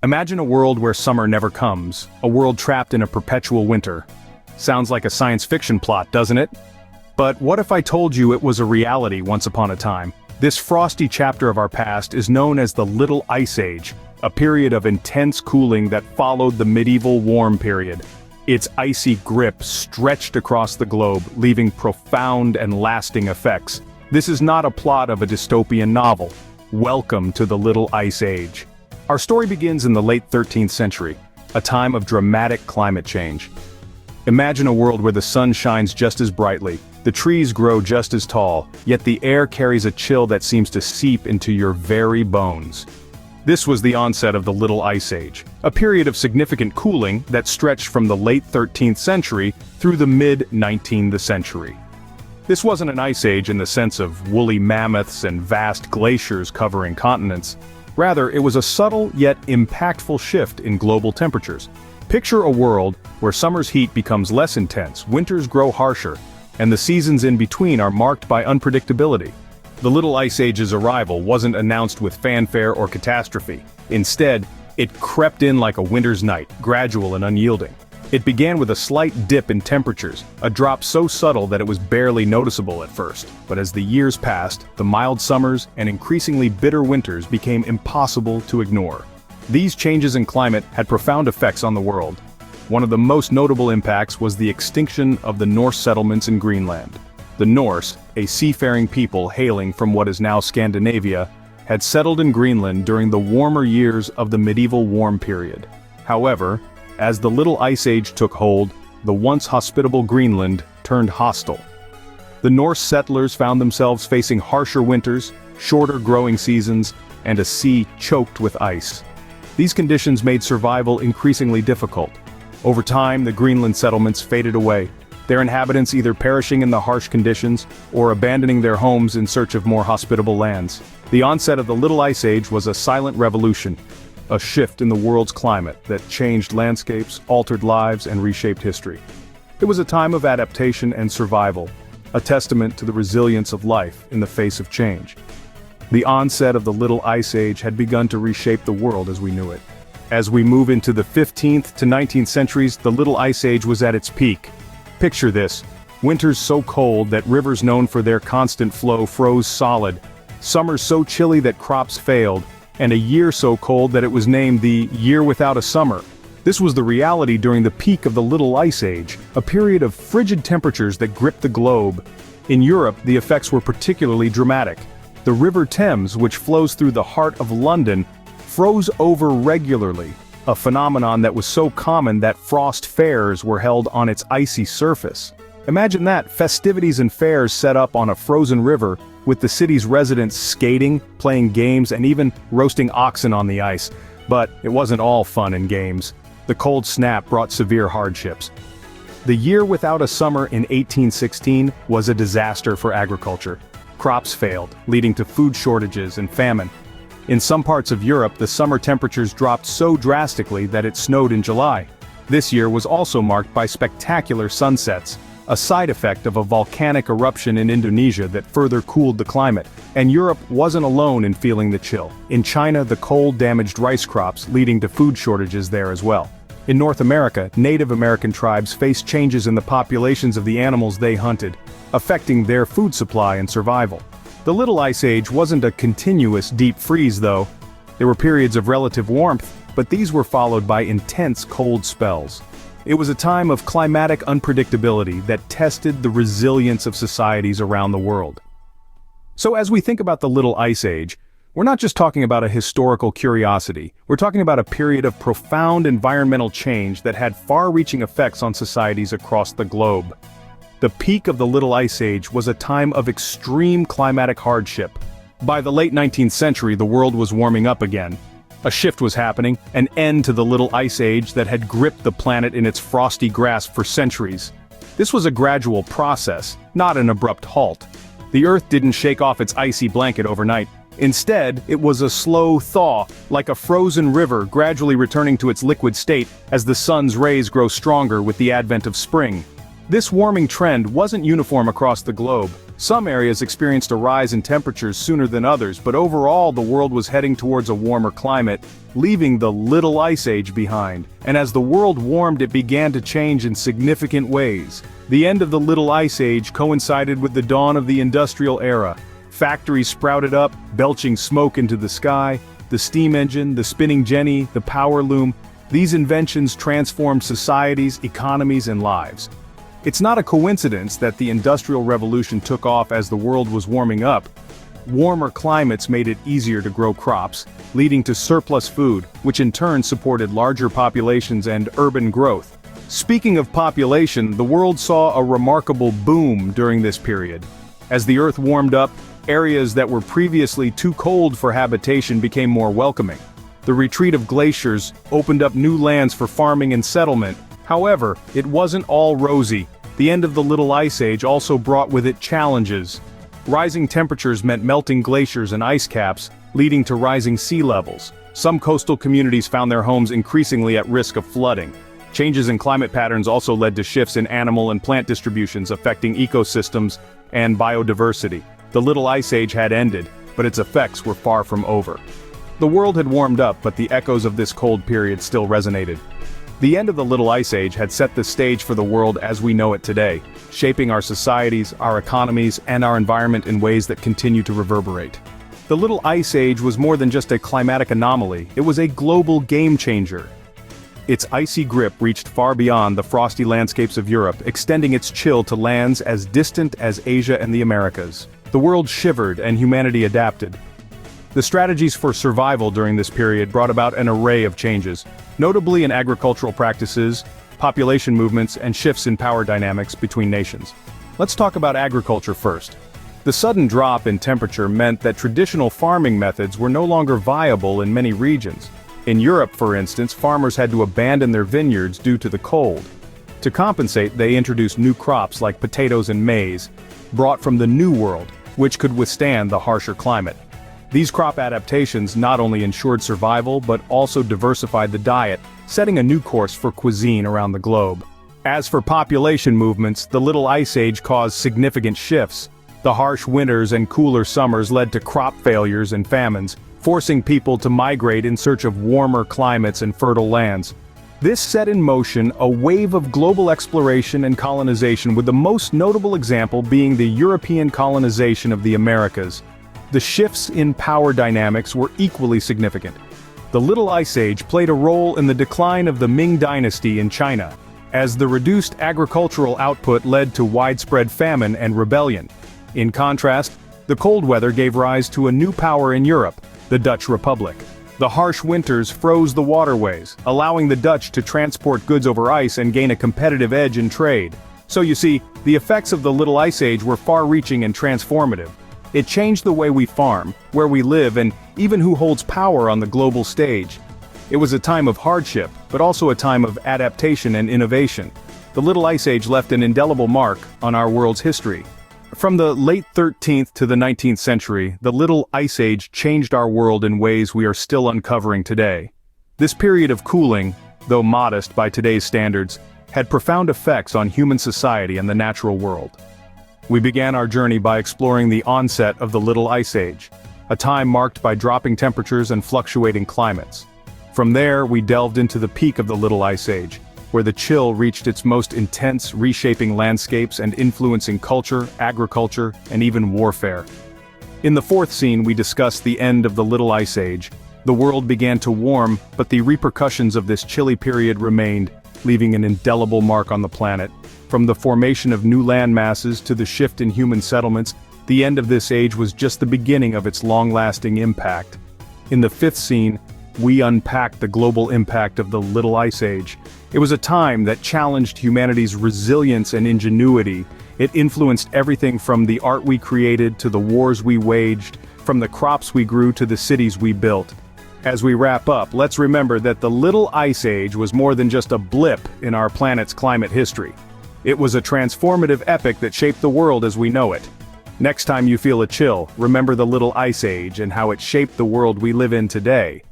Imagine a world where summer never comes, a world trapped in a perpetual winter. Sounds like a science fiction plot, doesn't it? But what if I told you it was a reality once upon a time? This frosty chapter of our past is known as the Little Ice Age, a period of intense cooling that followed the medieval warm period. Its icy grip stretched across the globe, leaving profound and lasting effects. This is not a plot of a dystopian novel. Welcome to the Little Ice Age. Our story begins in the late 13th century, a time of dramatic climate change. Imagine a world where the sun shines just as brightly, the trees grow just as tall, yet the air carries a chill that seems to seep into your very bones. This was the onset of the Little Ice Age, a period of significant cooling that stretched from the late 13th century through the mid-19th century. This wasn't an ice age in the sense of woolly mammoths and vast glaciers covering continents. Rather, it was a subtle yet impactful shift in global temperatures. Picture a world where summer's heat becomes less intense, winters grow harsher, and the seasons in between are marked by unpredictability. The Little Ice Age's arrival wasn't announced with fanfare or catastrophe. Instead, it crept in like a winter's night, gradual and unyielding. It began with a slight dip in temperatures, a drop so subtle that it was barely noticeable at first. But as the years passed, the mild summers and increasingly bitter winters became impossible to ignore. These changes in climate had profound effects on the world. One of the most notable impacts was the extinction of the Norse settlements in Greenland. The Norse, a seafaring people hailing from what is now Scandinavia, had settled in Greenland during the warmer years of the medieval warm period. However, as the Little Ice Age took hold, the once hospitable Greenland turned hostile. The Norse settlers found themselves facing harsher winters, shorter growing seasons, and a sea choked with ice. These conditions made survival increasingly difficult. Over time, the Greenland settlements faded away, their inhabitants either perishing in the harsh conditions or abandoning their homes in search of more hospitable lands. The onset of the Little Ice Age was a silent revolution, a shift in the world's climate that changed landscapes, altered lives, and reshaped history. It was a time of adaptation and survival, a testament to the resilience of life in the face of change. The onset of the Little Ice Age had begun to reshape the world as we knew it. As we move into the 15th to 19th centuries, the Little Ice Age was at its peak. Picture this: winters so cold that rivers known for their constant flow froze solid, summers so chilly that crops failed, and a year so cold that it was named the Year Without a Summer. This was the reality during the peak of the Little Ice Age, a period of frigid temperatures that gripped the globe. In Europe, the effects were particularly dramatic. The River Thames, which flows through the heart of London, froze over regularly, a phenomenon that was so common that frost fairs were held on its icy surface. Imagine that, festivities and fairs set up on a frozen river, with the city's residents skating, playing games, and even roasting oxen on the ice. But it wasn't all fun and games. The cold snap brought severe hardships. The Year Without a Summer in 1816 was a disaster for agriculture. Crops failed, leading to food shortages and famine. In some parts of Europe, the summer temperatures dropped so drastically that it snowed in July. This year was also marked by spectacular sunsets, a side effect of a volcanic eruption in Indonesia that further cooled the climate. And Europe wasn't alone in feeling the chill. In China, the cold damaged rice crops, leading to food shortages there as well. In North America, Native American tribes faced changes in the populations of the animals they hunted, affecting their food supply and survival. The Little Ice Age wasn't a continuous deep freeze though. There were periods of relative warmth, but these were followed by intense cold spells. It was a time of climatic unpredictability that tested the resilience of societies around the world. So as we think about the Little Ice Age, we're not just talking about a historical curiosity, we're talking about a period of profound environmental change that had far-reaching effects on societies across the globe. The peak of the Little Ice Age was a time of extreme climatic hardship. By the late 19th century, the world was warming up again. A shift was happening, an end to the Little Ice Age that had gripped the planet in its frosty grasp for centuries. This was a gradual process, not an abrupt halt. The Earth didn't shake off its icy blanket overnight. Instead, it was a slow thaw, like a frozen river gradually returning to its liquid state as the sun's rays grow stronger with the advent of spring. This warming trend wasn't uniform across the globe. Some areas experienced a rise in temperatures sooner than others, but overall the world was heading towards a warmer climate, leaving the Little Ice Age behind. And as the world warmed, it began to change in significant ways. The end of the Little Ice Age coincided with the dawn of the Industrial Era. Factories sprouted up, belching smoke into the sky. The steam engine, the spinning jenny, the power loom. These inventions transformed societies, economies, and lives. It's not a coincidence that the Industrial Revolution took off as the world was warming up. Warmer climates made it easier to grow crops, leading to surplus food, which in turn supported larger populations and urban growth. Speaking of population, the world saw a remarkable boom during this period. As the Earth warmed up, areas that were previously too cold for habitation became more welcoming. The retreat of glaciers opened up new lands for farming and settlement. However, it wasn't all rosy. The end of the Little Ice Age also brought with it challenges. Rising temperatures meant melting glaciers and ice caps, leading to rising sea levels. Some coastal communities found their homes increasingly at risk of flooding. Changes in climate patterns also led to shifts in animal and plant distributions affecting ecosystems and biodiversity. The Little Ice Age had ended, but its effects were far from over. The world had warmed up, but the echoes of this cold period still resonated. The end of the Little Ice Age had set the stage for the world as we know it today, shaping our societies, our economies, and our environment in ways that continue to reverberate. The Little Ice Age was more than just a climatic anomaly, it was a global game-changer. Its icy grip reached far beyond the frosty landscapes of Europe, extending its chill to lands as distant as Asia and the Americas. The world shivered and humanity adapted. The strategies for survival during this period brought about an array of changes, notably in agricultural practices, population movements, and shifts in power dynamics between nations. Let's talk about agriculture first. The sudden drop in temperature meant that traditional farming methods were no longer viable in many regions. In Europe, for instance, farmers had to abandon their vineyards due to the cold. To compensate, they introduced new crops like potatoes and maize, brought from the New World, which could withstand the harsher climate. These crop adaptations not only ensured survival but also diversified the diet, setting a new course for cuisine around the globe. As for population movements, the Little Ice Age caused significant shifts. The harsh winters and cooler summers led to crop failures and famines, forcing people to migrate in search of warmer climates and fertile lands. This set in motion a wave of global exploration and colonization, with the most notable example being the European colonization of the Americas. The shifts in power dynamics were equally significant. The Little Ice Age played a role in the decline of the Ming Dynasty in China, as the reduced agricultural output led to widespread famine and rebellion. In contrast, the cold weather gave rise to a new power in Europe, the Dutch Republic. The harsh winters froze the waterways, allowing the Dutch to transport goods over ice and gain a competitive edge in trade. So you see, the effects of the Little Ice Age were far-reaching and transformative. It changed the way we farm, where we live, and even who holds power on the global stage. It was a time of hardship, but also a time of adaptation and innovation. The Little Ice Age left an indelible mark on our world's history. From the late 13th to the 19th century, the Little Ice Age changed our world in ways we are still uncovering today. This period of cooling, though modest by today's standards, had profound effects on human society and the natural world. We began our journey by exploring the onset of the Little Ice Age, a time marked by dropping temperatures and fluctuating climates. From there, we delved into the peak of the Little Ice Age, where the chill reached its most intense, reshaping landscapes and influencing culture, agriculture, and even warfare. In the fourth scene, we discussed the end of the Little Ice Age. The world began to warm, but the repercussions of this chilly period remained, leaving an indelible mark on the planet. From the formation of new land masses to the shift in human settlements, the end of this age was just the beginning of its long-lasting impact. In the fifth scene, we unpacked the global impact of the Little Ice Age. It was a time that challenged humanity's resilience and ingenuity. It influenced everything from the art we created to the wars we waged, from the crops we grew to the cities we built. As we wrap up, let's remember that the Little Ice Age was more than just a blip in our planet's climate history. It was a transformative epoch that shaped the world as we know it. Next time you feel a chill, remember the Little Ice Age and how it shaped the world we live in today.